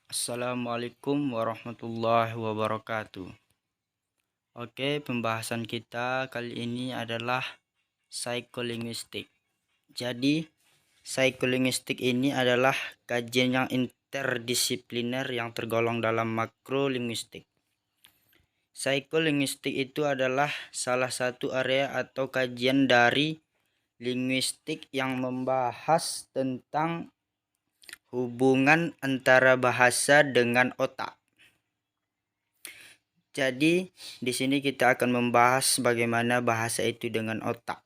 Assalamualaikum warahmatullahi wabarakatuh. Oke, pembahasan kita kali ini adalah psikolinguistik. Jadi, psikolinguistik ini adalah kajian yang interdisipliner yang tergolong dalam makrolinguistik. Psikolinguistik itu adalah salah satu area atau kajian dari linguistik yang membahas tentang hubungan antara bahasa dengan otak. Jadi, di sini kita akan membahas bagaimana bahasa itu dengan otak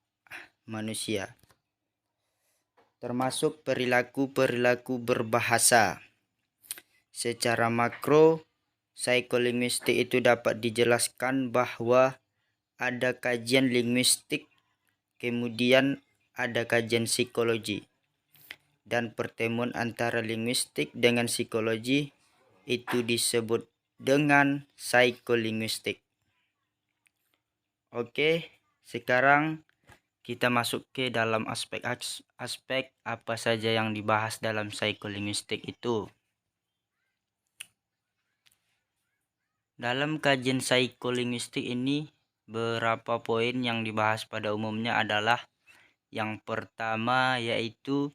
manusia, termasuk perilaku-perilaku berbahasa. Secara makro, psikolinguistik itu dapat dijelaskan bahwa ada kajian linguistik, kemudian ada kajian psikologi. Dan pertemuan antara linguistik dengan psikologi itu disebut dengan psikolinguistik. Oke, sekarang kita masuk ke dalam aspek apa saja yang dibahas dalam psikolinguistik itu. Dalam kajian psikolinguistik ini, beberapa poin yang dibahas pada umumnya adalah yang pertama yaitu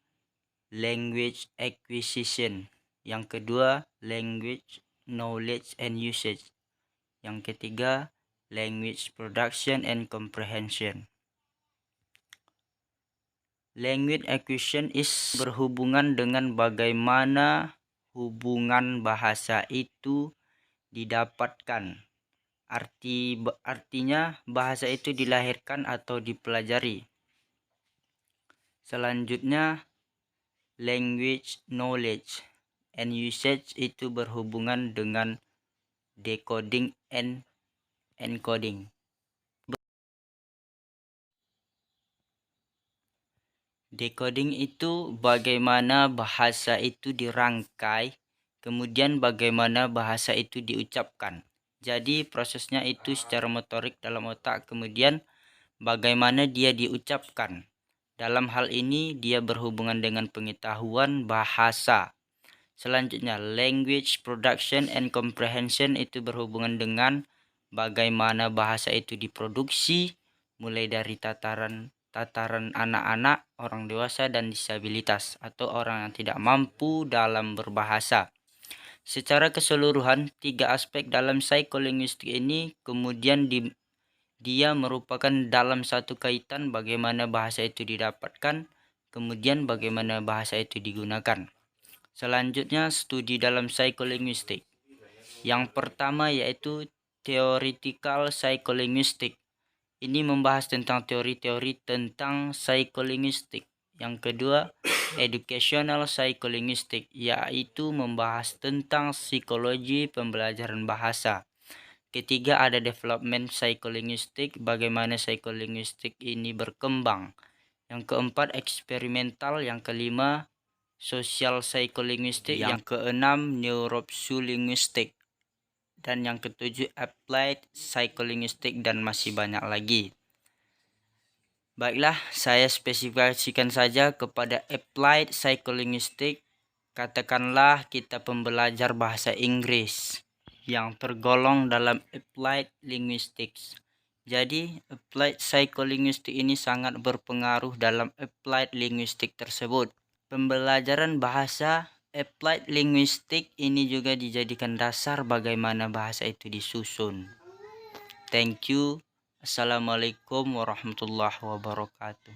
language acquisition, yang kedua language knowledge and usage, yang ketiga language production and comprehension. Language acquisition is berhubungan dengan bagaimana hubungan bahasa itu didapatkan. Artinya bahasa itu dilahirkan atau dipelajari. Selanjutnya language knowledge and usage itu berhubungan dengan decoding and encoding. Decoding itu bagaimana bahasa itu dirangkai, kemudian bagaimana bahasa itu diucapkan. Jadi prosesnya itu secara motorik dalam otak, kemudian bagaimana dia diucapkan. Dalam hal ini dia berhubungan dengan pengetahuan bahasa. Selanjutnya language production and comprehension itu berhubungan dengan bagaimana bahasa itu diproduksi, mulai dari tataran anak-anak, orang dewasa, dan disabilitas atau orang yang tidak mampu dalam berbahasa. Secara keseluruhan, 3 aspek dalam psikolinguistik ini kemudian dia merupakan dalam satu kaitan bagaimana bahasa itu didapatkan, kemudian bagaimana bahasa itu digunakan. Selanjutnya, studi dalam psikolinguistik. Yang pertama yaitu theoretical psycholinguistic. Ini membahas tentang teori-teori tentang psikolinguistik. Yang kedua, educational psycholinguistic, yaitu membahas tentang psikologi pembelajaran bahasa. Ketiga, ada development psycholinguistic, bagaimana psikolinguistik ini berkembang. Yang keempat, eksperimental. Yang kelima, social psycholinguistic. Yang keenam, neuropsilinguistik. Dan yang ketujuh, applied psycholinguistic, dan masih banyak lagi. Baiklah, saya spesifikasikan saja kepada applied psycholinguistic. Katakanlah kita pembelajar bahasa Inggris yang tergolong dalam applied linguistics. Jadi, applied psycholinguistic ini sangat berpengaruh dalam applied linguistic tersebut. Pembelajaran bahasa applied linguistic ini juga dijadikan dasar bagaimana bahasa itu disusun. Thank you. Assalamualaikum warahmatullahi wabarakatuh.